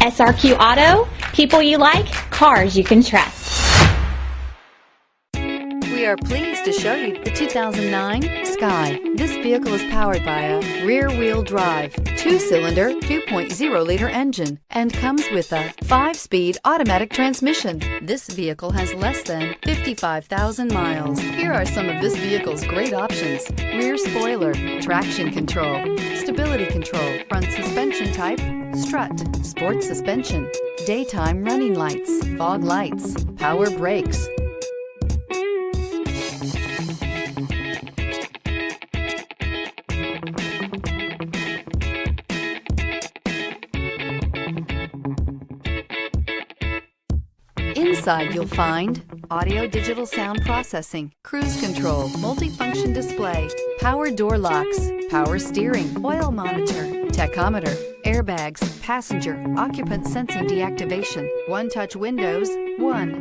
SRQ Auto, people you like, cars you can trust. We are pleased to show you the 2009 Sky. This vehicle is powered by a rear-wheel drive, 2-cylinder, 2.0-liter engine, and comes with a 5-speed automatic transmission. This vehicle has less than 55,000 miles. Here are some of this vehicle's great options: rear spoiler, traction control, stability control, front suspension type, strut, sport suspension, daytime running lights, fog lights, power brakes. Inside you'll find audio digital sound processing, cruise control, multifunction display, power door locks, power steering, oil monitor, tachometer, airbags, passenger, occupant sensing deactivation, one-touch windows,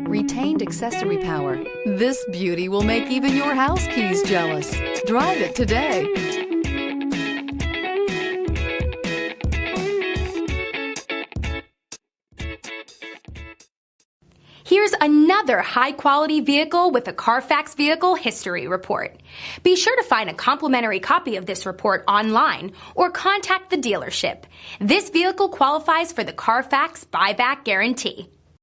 retained accessory power. This beauty will make even your house keys jealous. Drive it today. Here's another high-quality vehicle with a Carfax Vehicle History Report. Be sure to find a complimentary copy of this report online or contact the dealership. This vehicle qualifies for the Carfax Buyback Guarantee.